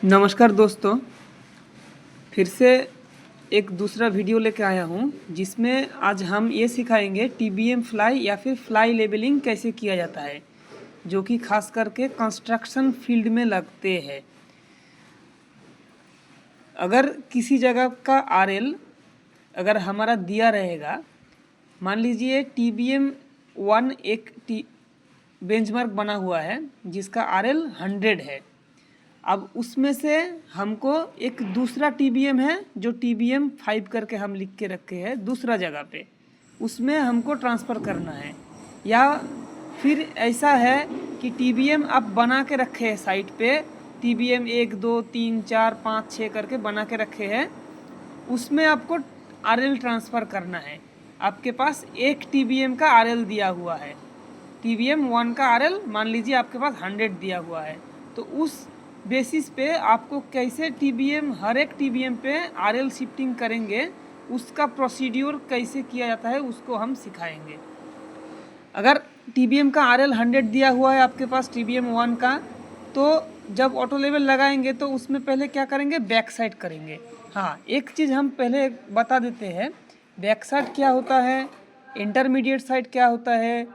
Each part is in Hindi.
नमस्कार दोस्तों, फिर से एक दूसरा वीडियो लेके आया हूँ जिसमें आज हम ये सिखाएंगे टीबीएम फ्लाई या फिर फ्लाई लेबलिंग कैसे किया जाता है, जो कि खास करके कंस्ट्रक्शन फील्ड में लगते हैं। अगर किसी जगह का आरएल अगर हमारा दिया रहेगा, मान लीजिए टीबीएम 1 एक बेंचमार्क बना हुआ है जिसका आरएल 100 है। अब उसमें से हमको एक दूसरा टीबीएम है जो टीबीएम 5 करके हम लिख के रखे हैं दूसरा जगह पे, उसमें हमको ट्रांसफ़र करना है। या फिर ऐसा है कि टीबीएम आप बना के रखे हैं साइट पे, टीबीएम 1 2 3 4 5 6 करके बना के रखे हैं, उसमें आपको आरएल ट्रांसफ़र करना है। आपके पास एक टीबीएम का आरएल दिया हुआ है, टीबीएम 1 का आरएल मान लीजिए आपके पास 100 दिया हुआ है, तो उस बेसिस पे आपको कैसे टीबीएम हर एक टीबीएम पे आरएल शिफ्टिंग करेंगे, उसका प्रोसीड्यूर कैसे किया जाता है उसको हम सिखाएंगे। अगर टीबीएम का आरएल 100 दिया हुआ है आपके पास टीबीएम 1 का, तो जब ऑटो लेवल लगाएंगे तो उसमें पहले क्या करेंगे, बैक साइड करेंगे। हाँ, एक चीज़ हम पहले बता देते हैं, बैक साइड क्या होता है, इंटरमीडिएट साइड क्या होता है,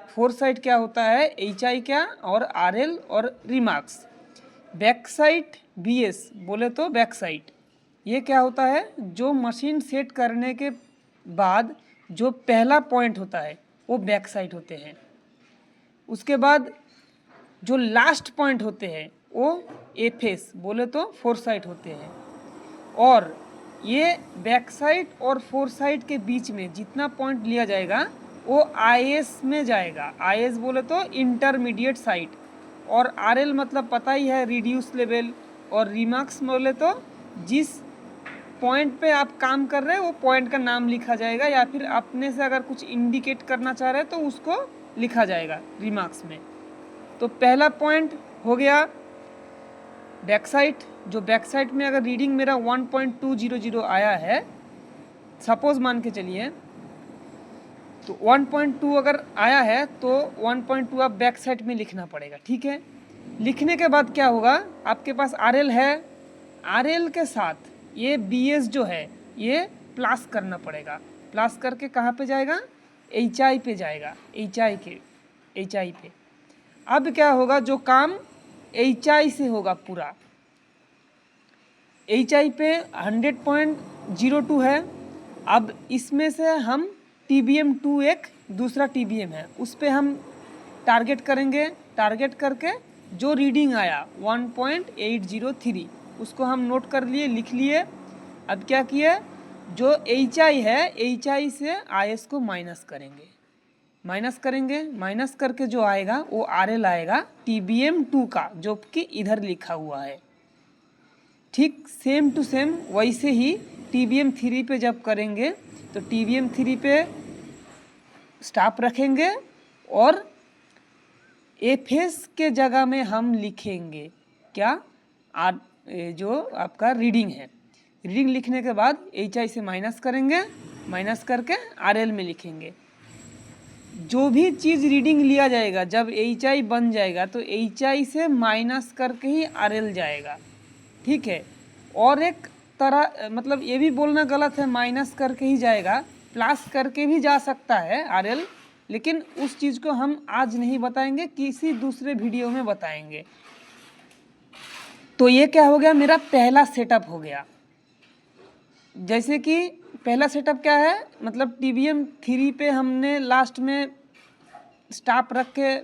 फोर साइड क्या होता है, एचआई क्या और आरएल और रिमार्क्स। बैक साइड बीएस बोले तो बैक साइड ये क्या होता है, जो मशीन सेट करने के बाद जो पहला पॉइंट होता है वो बैक साइड होते हैं। उसके बाद जो लास्ट पॉइंट होते हैं वो एफएस बोले तो फोर साइड होते हैं। और ये बैक साइड और फोर साइड के बीच में जितना पॉइंट लिया जाएगा वो आईएस में जाएगा। आईएस बोले तो इंटरमीडिएट साइड, और आरएल मतलब पता ही है रिड्यूस लेवल, और रिमार्क्स बोले तो जिस पॉइंट पे आप काम कर रहे हैं वो पॉइंट का नाम लिखा जाएगा, या फिर अपने से अगर कुछ इंडिकेट करना चाह रहे हैं तो उसको लिखा जाएगा रिमार्क्स में। तो पहला पॉइंट हो गया बैक साइड। जो बैक साइड में अगर रीडिंग मेरा 1.200 आया है, सपोज मान के चलिए, तो 1.2 अगर आया है तो 1.2 आप बैक साइड में लिखना पड़ेगा। ठीक है, लिखने के बाद क्या होगा, आपके पास आरएल है, आरएल के साथ ये बीएस जो है ये प्लस करना पड़ेगा। प्लस करके कहाँ पे जाएगा, एचआई पे जाएगा, एचआई पे। अब क्या होगा, जो काम एचआई से होगा पूरा, एचआई पे 100.02 है। अब इसमें से हम टीबीएम 2 एक दूसरा टीबीएम है उस पर हम टारगेट करेंगे। टारगेट करके जो रीडिंग आया 1.803 उसको हम नोट कर लिए, लिख लिए। अब क्या किए, जो एचआई है एचआई से आईएस को माइनस करेंगे, माइनस करके जो आएगा वो आरएल आएगा टीबीएम 2 का, जो कि इधर लिखा हुआ है। ठीक सेम टू सेम वैसे ही टीबीएम 3 पे जब करेंगे तो टीबीएम 3 पे स्टॉप रखेंगे और एफएस के जगह में हम लिखेंगे क्या, जो आपका रीडिंग है। रीडिंग लिखने के बाद एचआई से माइनस करेंगे, माइनस करके आरएल में लिखेंगे। जो भी चीज़ रीडिंग लिया जाएगा जब एचआई बन जाएगा तो एचआई से माइनस करके ही आरएल जाएगा। ठीक है, और एक तरह मतलब ये भी बोलना गलत है माइनस करके ही जाएगा, प्लस करके भी जा सकता है आरएल, लेकिन उस चीज़ को हम आज नहीं बताएंगे, किसी दूसरे वीडियो में बताएंगे। तो ये क्या हो गया, मेरा पहला सेटअप हो गया। जैसे कि पहला सेटअप क्या है, मतलब टीबीएम 3 पे हमने लास्ट में स्टॉप रख के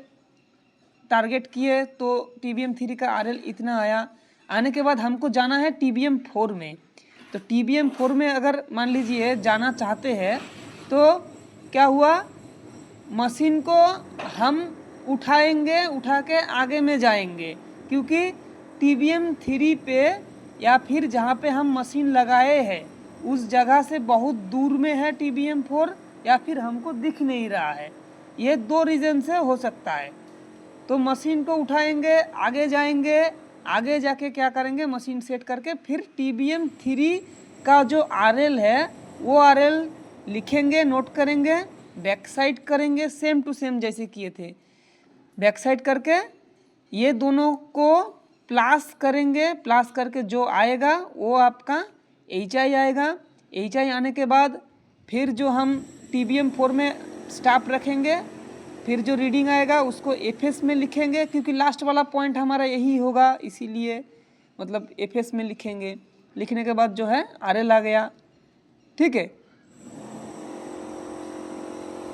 टारगेट किए तो टीबीएम 3 का आरएल इतना आया। आने के बाद हमको जाना है टीबीएम 4 में। तो टीबीएम 4 में अगर मान लीजिए जाना चाहते हैं तो क्या हुआ, मशीन को हम उठाएंगे, उठा के आगे में जाएंगे, क्योंकि टीबीएम 3 पे या फिर जहाँ पे हम मशीन लगाए हैं उस जगह से बहुत दूर में है टीबीएम 4, या फिर हमको दिख नहीं रहा है। ये दो रीज़न से हो सकता है। तो मशीन को उठाएंगे, आगे जाएंगे, आगे जाके क्या करेंगे, मशीन सेट करके फिर टीबीएम 3 का जो आरएल है वो आरएल लिखेंगे, नोट करेंगे, बैक साइड करेंगे सेम टू सेम जैसे किए थे। बैक साइड करके ये दोनों को प्लस करेंगे, प्लस करके जो आएगा वो आपका HI आएगा। HI आने के बाद फिर जो हम TBM4 में स्टॉप रखेंगे, फिर जो रीडिंग आएगा उसको FS में लिखेंगे, क्योंकि लास्ट वाला पॉइंट हमारा यही होगा, इसीलिए मतलब FS में लिखेंगे। लिखने के बाद जो है RL आ गया। ठीक है,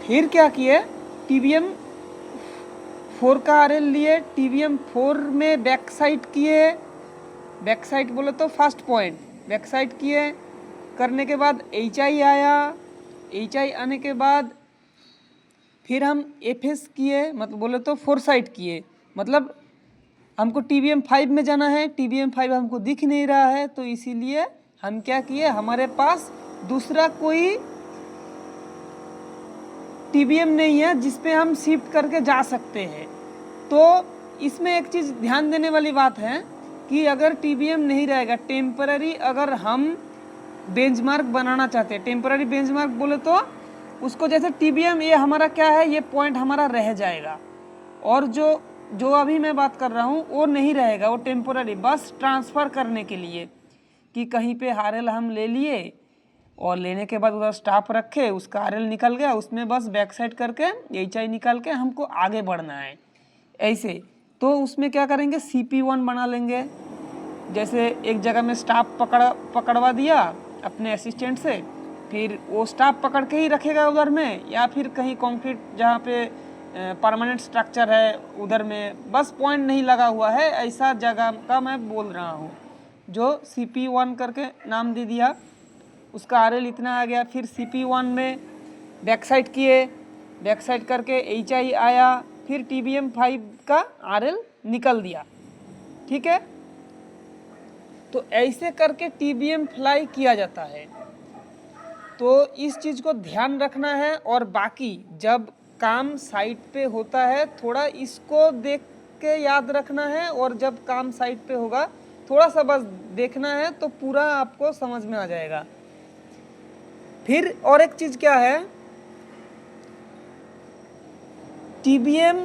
फिर क्या किए, TBM4 का RL लिए, TBM4 में बैक साइड किए, बैक साइड बोले तो फर्स्ट पॉइंट बैक साइड किए, करने के बाद HI आया। HI आने के बाद फिर हम FS किए, मतलब बोले तो 4 साइड किए, मतलब हमको TBM5 में जाना है, TBM5 हमको दिख नहीं रहा है, तो इसीलिए हम क्या किए, हमारे पास दूसरा कोई TBM नहीं है जिसपे हम शिफ्ट करके जा सकते हैं। तो इसमें एक चीज़ ध्यान देने वाली बात है कि अगर TBM नहीं रहेगा, टेम्पररी अगर हम बेंचमार्क बनाना चाहते हैं, टेम्पररी बेंचमार्क बोले तो उसको जैसे TBM ये हमारा क्या है, ये पॉइंट हमारा रह जाएगा, और जो अभी मैं बात कर रहा हूँ वो नहीं रहेगा, वो टेम्पररी बस ट्रांसफ़र करने के लिए कि कहीं पे RL हम ले लिए और लेने के बाद उधर स्टॉप रखे, उसका RL निकल गया, उसमें बस बैक साइड करके HI निकाल के हमको आगे बढ़ना है ऐसे। तो उसमें क्या करेंगे, CP1 बना लेंगे। जैसे एक जगह में स्टॉप पकड़वा दिया अपने असिस्टेंट से, फिर वो स्टॉप पकड़ के ही रखेगा उधर में, या फिर कहीं कंक्रीट जहाँ पे परमानेंट स्ट्रक्चर है उधर में, बस पॉइंट नहीं लगा हुआ है ऐसा जगह का मैं बोल रहा हूँ, जो CP1 करके नाम दे दिया, उसका RL इतना आ गया। फिर CP1 में बैक साइड किए, बैक साइड करके HI आया, फिर TBM5 का RL निकल दिया। ठीक है, तो ऐसे करके TBM फ्लाई किया जाता है। तो इस चीज़ को ध्यान रखना है, और बाकी जब काम साइट पे होता है थोड़ा इसको देख के याद रखना है, और जब काम साइट पे होगा थोड़ा सा बस देखना है तो पूरा आपको समझ में आ जाएगा। फिर और एक चीज़ क्या है, TBM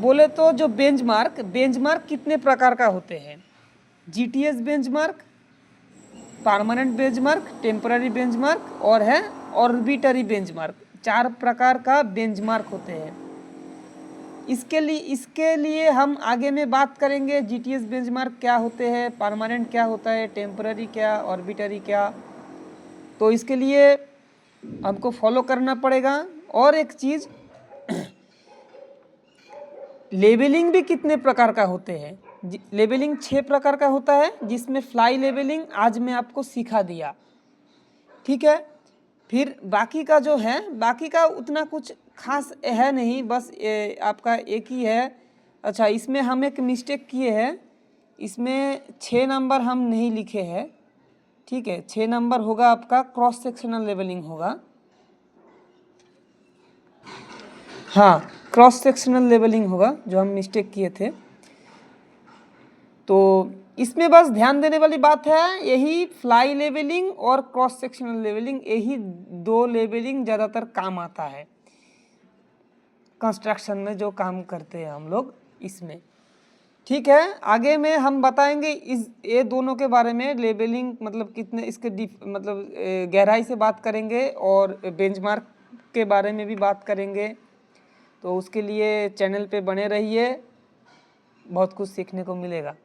बोले तो जो बेंचमार्क कितने प्रकार का होते हैं, GTS benchmark, permanent benchmark, temporary benchmark और है ऑर्बिटरी बेंचमार्क। 4 प्रकार का बेंचमार्क होते हैं। इसके लिए हम आगे में बात करेंगे, GTS बेंचमार्क क्या होते हैं, परमानेंट क्या होता है, टेम्पररी क्या, ऑर्बिटरी क्या। तो इसके लिए हमको फॉलो करना पड़ेगा। और एक चीज़, लेबलिंग भी कितने प्रकार का होते हैं, लेबलिंग 6 प्रकार का होता है, जिसमें फ्लाई लेबलिंग आज मैं आपको सिखा दिया। ठीक है, फिर बाकी का जो है, बाकी का उतना कुछ खास है नहीं, बस आपका एक ही है। अच्छा, इसमें हम एक मिस्टेक किए हैं, इसमें 6 नंबर हम नहीं लिखे हैं। ठीक है, 6 नंबर होगा आपका क्रॉस सेक्शनल लेवलिंग होगा। हाँ, क्रॉस सेक्शनल लेवलिंग होगा, जो हम मिस्टेक किए थे। तो इसमें बस ध्यान देने वाली बात है, यही फ्लाई लेवलिंग और क्रॉस सेक्शनल लेवलिंग, यही 2 लेवलिंग ज़्यादातर काम आता है कंस्ट्रक्शन में जो काम करते हैं हम लोग इसमें। ठीक है, आगे में हम बताएंगे ये दोनों के बारे में, लेबलिंग मतलब कितने इसके मतलब गहराई से बात करेंगे, और बेंचमार्क के बारे में भी बात करेंगे। तो उसके लिए चैनल पे बने रहिए, बहुत कुछ सीखने को मिलेगा।